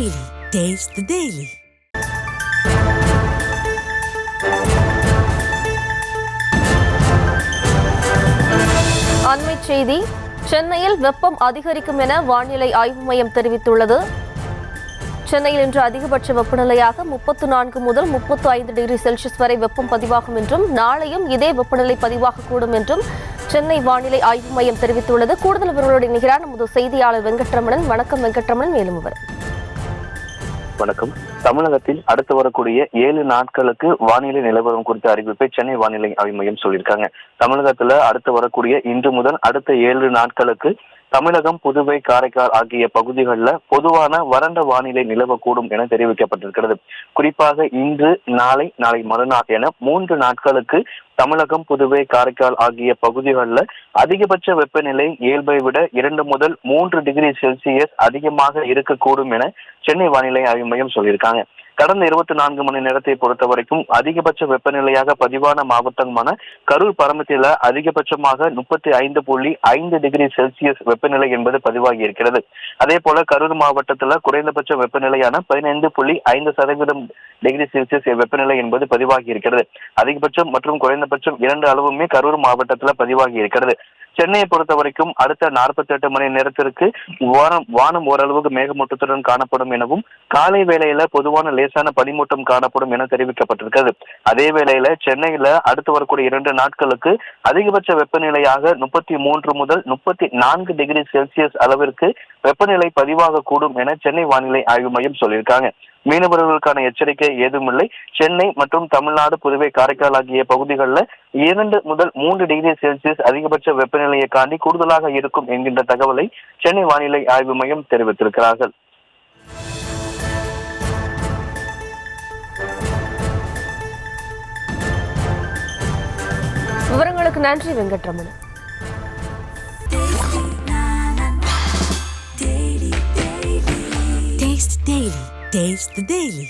Daily. Taste the Daily. அண்மைச் செய்தி. சென்னையில் வெப்பம் அதிகரிக்கும் என வானிலை ஆய்வு மையம் தெரிவித்துள்ளது. சென்னையில் இன்று அதிகபட்ச வெப்பநிலையாக 34 முதல் 35 டிகிரி செல்சியஸ் வரை வெப்பம் பதிவாகும் என்றும் நாளையும் இதே வெப்பநிலை பதிவாகக்கூடும் என்றும் சென்னை வானிலை ஆய்வு மையம் தெரிவித்துள்ளது. கூடுதல் விவரங்களோடு இணைகிறார் நமது செய்தியாளர் வெங்கட்ரமணன். வணக்கம் வெங்கட்ரமணன், மேலும் விவரம். வணக்கம். தமிழகத்தில் அடுத்து வரக்கூடிய 7 நாட்களுக்கு வானிலை நிலவரம் குறித்த அறிவிப்பை சென்னை வானிலை ஆய்வு மையம் சொல்லியிருக்காங்க. தமிழகத்துல அடுத்து வரக்கூடிய இன்று முதல் அடுத்த 7 நாட்களுக்கு தமிழகம், புதுவை, காரைக்கால் ஆகிய பகுதிகளில் பொதுவான வறண்ட வானிலை நிலவக்கூடும் என தெரிவிக்கப்பட்டிருக்கிறது. குறிப்பாக இன்று, நாளை மறுநாள் என 3 நாட்களுக்கு தமிழகம், புதுவை, காரைக்கால் ஆகிய பகுதிகளில் அதிகபட்ச வெப்பநிலை இயல்பை விட 2 முதல் 3 டிகிரி செல்சியஸ் அதிகமாக இருக்கக்கூடும் என சென்னை வானிலை ஆய்வு மையம் சொல்லியிருக்காங்க. கடந்த 24 மணி நேரத்தை பொறுத்த வரைக்கும் அதிகபட்ச வெப்பநிலையாக பதிவான மாவட்டமான கரூர் பரமத்தில அதிகபட்சமாக 35.5 டிகிரி செல்சியஸ் வெப்பநிலை என்பது பதிவாகி இருக்கிறது. அதே போல கரூர் மாவட்டத்தில் குறைந்தபட்ச வெப்பநிலையான 15.5% டிகிரி செல்சியஸ் வெப்பநிலை என்பது பதிவாகி இருக்கிறது. அதிகபட்சம் மற்றும் குறைந்தபட்சம் 2 அளவுமே கரூர் மாவட்டத்தில் பதிவாகி இருக்கிறது. சென்னையை பொறுத்த வரைக்கும் அடுத்த 48 மணி நேரத்திற்கு வானம் ஓரளவுக்கு மேகமூட்டத்துடன் காணப்படும் எனவும் காலை வேளையில பொதுவான லேசான பனிமூட்டம் காணப்படும் என தெரிவிக்கப்பட்டிருக்கிறது. அதே வேளையில சென்னையில அடுத்து வரக்கூடிய 2 நாட்களுக்கு அதிகபட்ச வெப்பநிலையாக 33 முதல் 34 டிகிரி செல்சியஸ் அளவிற்கு வெப்பநிலை பதிவாக கூடும் என சென்னை வானிலை ஆய்வு மையம் சொல்லியிருக்காங்க. மீனவர்களுக்கான எச்சரிக்கை ஏதுமில்லை. சென்னை மற்றும் தமிழ்நாடு, புதுவை, காரைக்கால் ஆகிய பகுதிகளில் 2 முதல் 3 டிகிரி செல்சியஸ் அதிகபட்ச வெப்பநிலையை காண்டி கூடுதலாக இருக்கும் என்கின்ற தகவலை சென்னை வானிலை ஆய்வு மையம் தெரிவித்திருக்கிறார்கள். விவரங்களுக்கு நன்றி வெங்கட்ரமணன். Taste the Daily.